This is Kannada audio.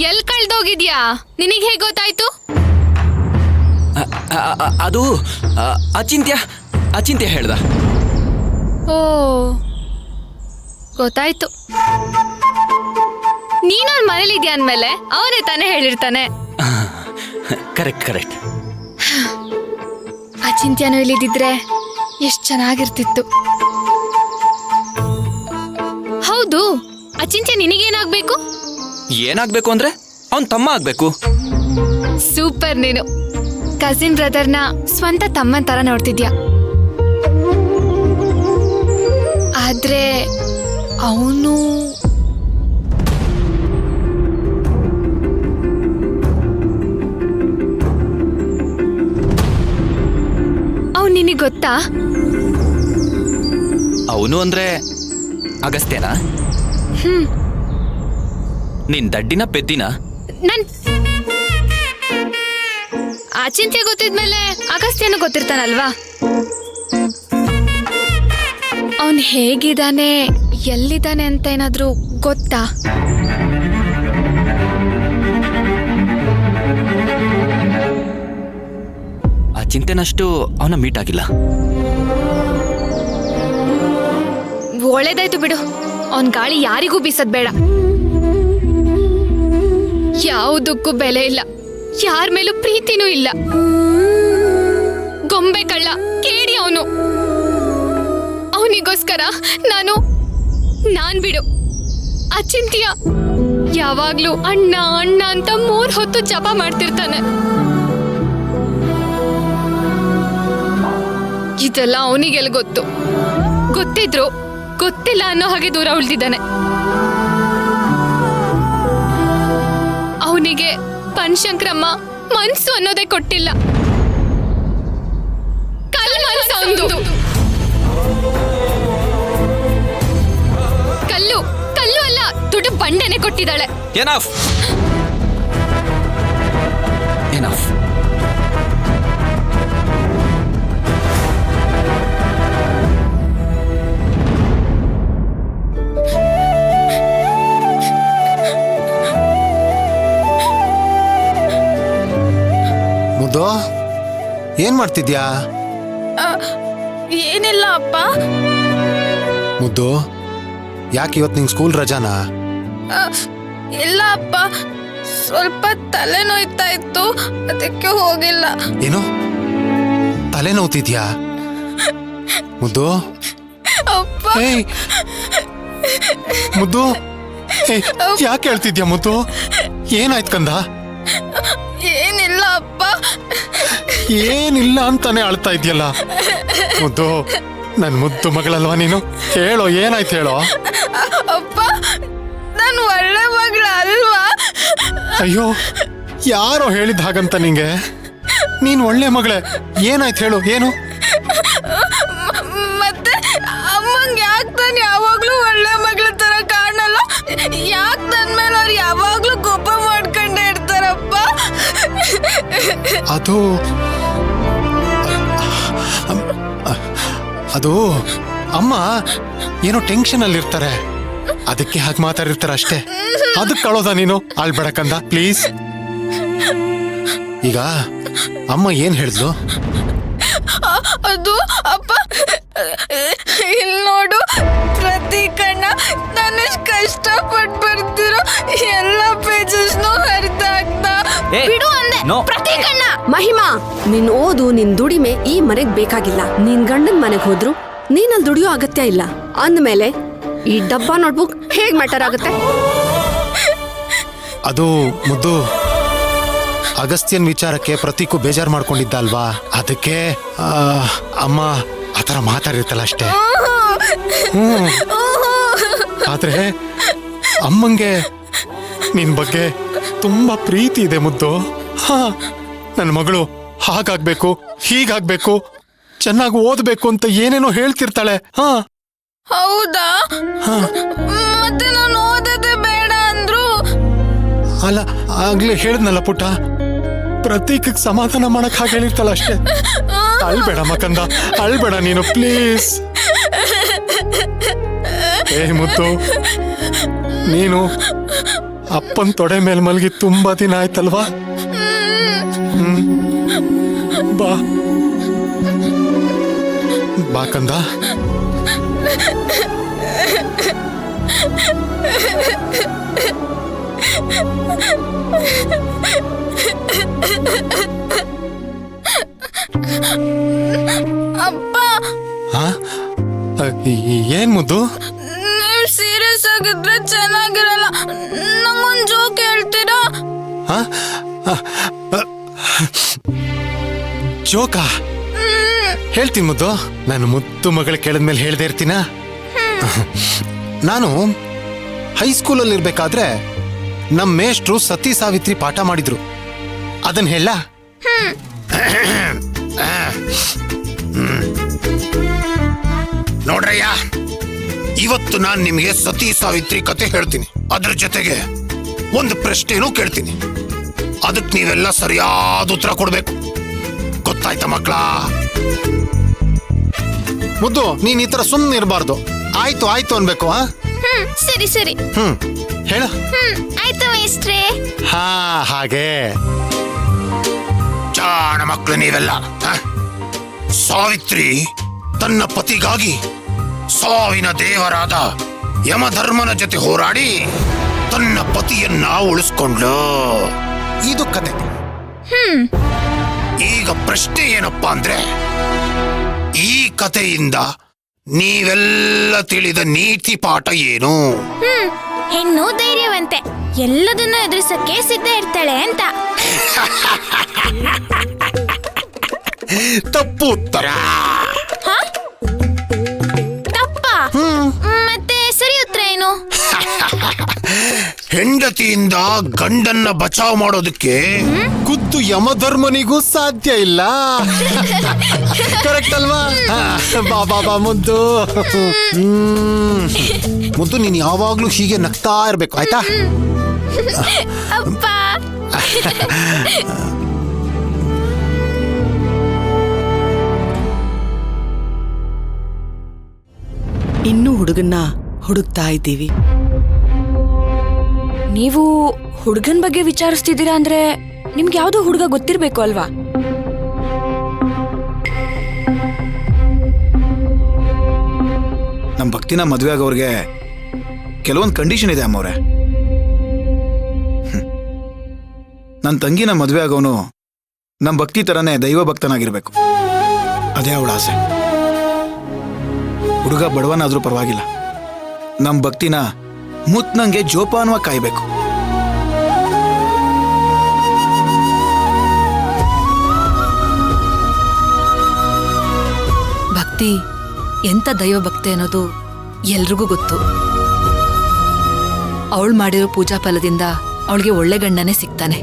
ಎಲ್ ಕಳ್ದೋಗಿದ್ಯಾ? ನಿನಗೆ ಹೇಗೆ ಗೊತ್ತಾಯ್ತು? ಅದು ಅಚಿಂತ್ಯ ಹೇಳ್ದ. ಓ ಗೊತ್ತಾಯ್ತು. ನೀನವ್ನ ಮನೇಲಿದ್ಯಾ ಅಂದ್ಮೇಲೆ ಅವನೇ ತಾನೇ ಹೇಳಿರ್ತಾನೆ. ಕರೆಕ್ಟ್. ಅಚಿಂತ್ಯನೂ ಇಲ್ಲಿದ್ದಿದ್ರೆ ಎಷ್ಟ್ ಚೆನ್ನಾಗಿರ್ತಿತ್ತು. ಹೌದು, ಅಚಿಂತ್ಯ ನಿನಗೇನಾಗ್ಬೇಕು? ಏನಾಗ್ಬೇಕು ಅಂದ್ರೆ ಅವನ್ ತಮ್ಮ ಆಗ್ಬೇಕು. ಸೂಪರ್. ನೀನು ಕಸಿನ್ ಬ್ರದರ್ನ ಸ್ವಂತ ತಮ್ಮನ್ ತರ ನೋಡ್ತಿದ್ಯಾ. ಆದ್ರೆ ಅವನು ನಿನಗೆ ಗೊತ್ತಾ? ಅವನು ಅಂದ್ರೆ ಅಗಸ್ತ್ಯನಾ? ನಿನ್ ದಡ್ಡಿನ ಪೆದ್ದಿನ? ನನ್ ಅಚಿಂತ್ಯ ಗೊತ್ತಿದ್ಮೇಲೆ ಅಗಸ್ತ್ಯನು ಗೊತ್ತಿರ್ತಾನಲ್ವಾ? ಅವನ್ ಹೇಗಿದ್ದಾನೆ, ಎಲ್ಲಿದ್ದಾನೆ ಅಂತ ಏನಾದ್ರೂ ಗೊತ್ತಾ? ಆ ಚಿಂತೆನಷ್ಟು ಅವನ ಮೀಟ್ ಆಗಿಲ್ಲ. ಒಳ್ಳೇದಾಯ್ತು ಬಿಡು. ಅವನ್ ಗಾಳಿ ಯಾರಿಗೂ ಬೀಸದ್ ಬೇಡ. ಯಾವುದಕ್ಕೂ ಬೆಲೆ ಇಲ್ಲ, ಯಾರ ಮೇಲೂ ಪ್ರೀತಿನೂ ಇಲ್ಲ. ಗೊಂಬೆ ಕಳ್ಳ, ಕೇಳಿ ಅವನು. ಅವನಿಗೋಸ್ಕರ ನಾನ್ ಬಿಡು. ಅಚಿಂತ್ಯ ಯಾವಾಗ್ಲೂ ಅಣ್ಣ ಅಣ್ಣ ಅಂತ 3 ಹೊತ್ತು ಜಪ ಮಾಡ್ತಿರ್ತಾನೆ. ಇದೆಲ್ಲ ಅವನಿಗೆಲ್ಲ ಗೊತ್ತು. ಗೊತ್ತಿದ್ರು ಗೊತ್ತಿಲ್ಲ ಅನ್ನೋ ಹಾಗೆ ದೂರ ಉಳಿದಿದ್ದಾನೆ. ಅವನಿಗೆ ಪನ್ಶಂಕ್ರಮ್ಮ ಮನ್ಸು ಅನ್ನೋದೇ ಕೊಟ್ಟಿಲ್ಲ. ಕಲ್ ಮನ್ಸು ಅವನದು. ಕಲ್ಲು ಅಲ್ಲ, ದುಡ್ಡು ಬಂಡೆನೆ ಕೊಟ್ಟಿದ್ದಾಳೆ. ಎನಫ್. ಮುದ್ದು, ಏನ್ ಮಾಡ್ತಿದ್ಯಾ? ಏನಿಲ್ಲ ಅಪ್ಪ. ಮುದ್ದು, ಯಾಕೆ ಇವತ್ತು ನಿಂಗೆ ಸ್ಕೂಲ್ ರಜಾನಾ? ಇಲ್ಲ ಅಪ್ಪ, ಸ್ವಲ್ಪ ತಲೆ ನೋಯ್ತಾ ಇತ್ತು, ಅದಕ್ಕೆ ಹೋಗಿಲ್ಲ. ಏನು ತಲೆ ನೋವ್ತಿದ್ಯಾ? ಮುದ್ದು ಅಪ್ಪ. ಏಯ್ ಮುದ್ದು, ಯಾಕೆ ಹೇಳ್ತಿದ್ಯಾ ಮುದ್ದು? ಏನಾಯ್ತು ಕಂದ? ಏನಿಲ್ಲ ಅಪ್ಪ. ಏನಿಲ್ಲ ಅಂತಾನೆ ಅಳ್ತಾ ಇದ್ಯಲ್ಲ ಮುದ್ದು. ನನ್ ಮುದ್ದು ಮಗಳಲ್ವಾ ನೀನು? ಹೇಳೋ, ಏನಾಯ್ತು ಹೇಳೋ. ಅಪ್ಪ, ನಾನು ಒಳ್ಳೆ ಮಗಳ ಅಲ್ವಾ? ಅಯ್ಯೋ, ಯಾರೋ ಹೇಳಿದ ಹಾಗಂತ ನಿಂಗೆ? ನೀನ್ ಒಳ್ಳೆ ಮಗಳೇ. ಏನಾಯ್ತು ಹೇಳು, ಏನು? ಮತ್ತೆ ಅಮ್ಮಂಗೆ ಯಾಕೆ ತಾನು ಯಾವಾಗ್ಲೂ ಒಳ್ಳೆ ಮಗಳ ತರ ಕಾಣಲ್ಲ? ಯಾಕೆ ನನ್ ಮೇಲೆ ಅವ್ರು ಯಾವಾಗ್ಲೂ ಕೋಪ ಮಾಡ್ಕೊಂಡೇ ಇರ್ತಾರಪ್ಪ? ಅದು ಅಮ್ಮ ಏನೋ ಟೆನ್ಷನ್ ಅಲ್ಲಿ ಇರ್ತಾರೆ, ಅದಕ್ಕೆ ಹಾಗೆ ಮಾತಾಡಿರ್ತಾರೆ ಅಷ್ಟೇ. ಅದಕ್ಕೆ ಕಳೋದ ನೀನು? ಅಳ್ಬೇಡ ಕಂದ, ಪ್ಲೀಸ್. ಈಗ ಅಮ್ಮ ಏನ್ ಹೇಳಿದ್ಲು? ಅದು ಅಪ್ಪ, ಇಲ್ಲಿ ನೋಡು, ಪ್ರತಿ ಕಣ್ಣ ನಾನೆಷ್ಟು ಕಷ್ಟಪಟ್ಟು ಬರ್ತಿರೋ ಎಲ್ಲ ಪೇಜಸ್ನು ಹರಿತ ಆಗ್ತಾ ಬಿಡು ಅಂದೆ. ಪ್ರತಿ ಕಣ್ಣ. ಮಹಿಮಾ, ನಿನ್ ಓದು, ನಿನ್ ದುಡಿಮೆ ಈ ಮನೆಗ್ ಬೇಕಾಗಿಲ್ಲ. ನಿನ್ ಗಂಡನ್ ಮನೆಗ್ ಹೋದ್ರು ನೀನಲ್ಲಿ ದುಡಿಯೋ ಅಗತ್ಯ ಇಲ್ಲ ಅಂದ್ಮೇಲೆ ಈ ಡಬ್ಬಾ ನೋಟ್ಬುಕ್ ಹೇಗ್ ಮ್ಯಾಟರ್ ಆಗುತ್ತೆ? ಅದು ಮುದ್ದು, ಅಗಸ್ತ್ಯನ್ ವಿಚಾರಕ್ಕೆ ಪ್ರತೀಕು ಬೇಜಾರು ಮಾಡ್ಕೊಂಡಿದ್ದ ಅಲ್ವಾ, ಅದಕ್ಕೆ ಅಮ್ಮ ಆತರ ಮಾತಾಡಿರ್ತಲ್ಲ ಅಷ್ಟೇ. ಆದ್ರೆ ಅಮ್ಮಂಗೆ ನಿನ್ ಬಗ್ಗೆ ತುಂಬಾ ಪ್ರೀತಿ ಇದೆ ಮುದ್ದು. ನನ್ನ ಮಗಳು ಹಾಗಾಗ್ಬೇಕು, ಹೀಗಾಗ್ಬೇಕು, ಚೆನ್ನಾಗಿ ಓದ್ಬೇಕು ಅಂತ ಏನೇನೋ ಹೇಳ್ತಿರ್ತಾಳೆ. ಹೌದಾ? ಮತ್ತೆ ನಾನು ಓದೋದೇ ಬೇಡ ಅಂದ್ರು? ಅಲ್ಲ, ಆಗ್ಲೇ ಹೇಳಿದ್ನಲ್ಲ ಪುಟ್ಟ, ಪ್ರತೀಕ್ ಸಮಾಧಾನ ಮಾಡಕ್ ಹಾಗೆ ಹೇಳಿರ್ತಾಳ ಅಷ್ಟೇ. ಅಳ್ಬೇಡ ಮಕಂದ, ಅಳ್ಬೇಡ ನೀನು, ಪ್ಲೀಸ್. ಏ ಮುದ್ದು, ನೀನು ಅಪ್ಪನ್ ತೊಡೆ ಮೇಲ್ ಮಲ್ಗಿ ತುಂಬಾ ದಿನ ಆಯ್ತಲ್ವಾ? ಬಾ ಬಾ ಕಂದ. ಅಪ್ಪ, ಏನ್ ಮುದ್ದು? ನೀವ್ ಸೀರಿಯಸ್ ಆಗಿದ್ರೆ ಚೆನ್ನಾಗಿರಲ್ಲ. ನಂಗೊಂದ್ ಜೋಕ್ ಹೇಳ್ತೀರಾ? ಜೋಕಾ? ಹೇಳ್ತೀನಿ ಮುದ್ದು. ನಾನು ಮುದ್ದು ಮಗಳು ಕೇಳಿದ್ಮೇಲೆ ಹೇಳ್ದೆ ಇರ್ತೀನ. ನಾನು ಹೈಸ್ಕೂಲಲ್ಲಿ ಇರ್ಬೇಕಾದ್ರೆ ನಮ್ಮ ಮೇಷ್ಟ್ರು ಸತಿ ಸಾವಿತ್ರಿ ಪಾಠ ಮಾಡಿದ್ರು. ಅದನ್ನ ಹೇಳ. ನೋಡ್ರಯ್ಯ, ಇವತ್ತು ನಾನು ನಿಮಗೆ ಸತಿ ಸಾವಿತ್ರಿ ಕತೆ ಹೇಳ್ತೀನಿ. ಅದ್ರ ಜೊತೆಗೆ ಒಂದು ಪ್ರಶ್ನೆನೂ ಕೇಳ್ತೀನಿ. ಅದಕ್ಕೆ ನೀವೆಲ್ಲ ಸರಿಯಾದ ಉತ್ತರ ಕೊಡ್ಬೇಕು. ಗೊತ್ತಾಯ್ತಾ ಮಕ್ಕಳ? ಮುದ್ದು, ನೀನ್ ಈ ತರ ಸುಮ್ಮನೆ ಇರಬಾರ್ದು. ಆಯ್ತು ಆಯ್ತು ಅನ್ಬೇಕು. ಸರಿ ಸರಿ. ಹೇಳ. ಆಯ್ತು ಮೇಷ್ಟ್ರೇ. ಹಾ, ಹಾಗೆ ಜಾಣ ಮಕ್ಕಳು ನೀವೆಲ್ಲ. ಸಾವಿತ್ರಿ ತನ್ನ ಪತಿಗಾಗಿ ಸಾವಿನ ದೇವರಾದ ಯಮಧರ್ಮನ ಜೊತೆ ಹೋರಾಡಿ ತನ್ನ ಪತಿಯನ್ನ ಉಳಿಸ್ಕೊಂಡ್ಲು. ಇದು ಕತೆ. ಈಗ ಪ್ರಶ್ನೆ ಏನಪ್ಪಾ ಅಂದ್ರೆ, ಈ ಕಥೆಯಿಂದ ನೀವೆಲ್ಲ ತಿಳಿದ ನೀತಿ ಪಾಠ ಏನು? ಹೆಣ್ಣು ಧೈರ್ಯವಂತೆ, ಎಲ್ಲದನ್ನು ಎದುರಿಸಕ್ಕೆ ಸಿದ್ಧ ಇರ್ತಾಳೆ ಅಂತ. ತಪ್ಪು ಉತ್ತರ. ತಪ್ಪ? ಮತ್ತೆ ಸರಿ ಉತ್ತರ ಏನು? ಹೆಂಡತಿಯಿಂದ ಗಂಡನ್ನ ಬಚಾವ್ ಮಾಡೋದಕ್ಕೆ ಖುದ್ದು ಯಮಧರ್ಮನಿಗೂ ಸಾಧ್ಯ ಇಲ್ಲ. ಕರೆಕ್ಟ್ ಅಲ್ವಾ? ಬಾ ಮುದ್ದು. ಮುದ್ದು, ನೀನ್ ಯಾವಾಗ್ಲೂ ಹೀಗೆ ನಗ್ತಾ ಇರ್ಬೇಕು, ಆಯ್ತಾ? ಅಪ್ಪ, ಇನ್ನೂ ಹುಡುಗನ್ನ ಹುಡುಕ್ತಾ ಇದ್ದೀವಿ. ನೀವು ಹುಡುಗನ್ ಬಗ್ಗೆ ವಿಚಾರಿಸ್ತಿದ್ದೀರಾ ಅಂದ್ರೆ ನಿಮ್ಗೆ ಯಾವ್ದೋ ಹುಡುಗ ಗೊತ್ತಿರ್ಬೇಕು ಅಲ್ವಾ? ನಮ್ಮ ಭಕ್ತಿನ ಮದುವೆ ಆಗೋರ್ಗೆ ಕೆಲವೊಂದು ಕಂಡೀಷನ್ ಇದೆ ಅಮ್ಮವ್ರೆ. ನನ್ನ ತಂಗಿನ ಮದುವೆ ಆಗೋನು ನಮ್ಮ ಭಕ್ತಿ ತರನೇ ದೈವ ಭಕ್ತನಾಗಿರ್ಬೇಕು. ಅದೇ ಅವಳ ಆಸೆ. ಹುಡುಗ ಬಡವನಾದ್ರೂ ಪರವಾಗಿಲ್ಲ, ನಮ್ಮ ಭಕ್ತಿನ ಮುತ್ನಂಗೆ ಜೋಪಾನವಾಗಿ ಕಾಯ್ಬೇಕು. ಭಕ್ತಿ ಎಂತ ದೈವ ಭಕ್ತಿ ಅನ್ನೋದು ಎಲ್ರಿಗೂ ಗೊತ್ತು. ಅವಳು ಮಾಡಿರೋ ಪೂಜಾ ಫಲದಿಂದ ಅವಳಿಗೆ ಒಳ್ಳೆ ಗಂಡನೇ ಸಿಗ್ತಾನೆ.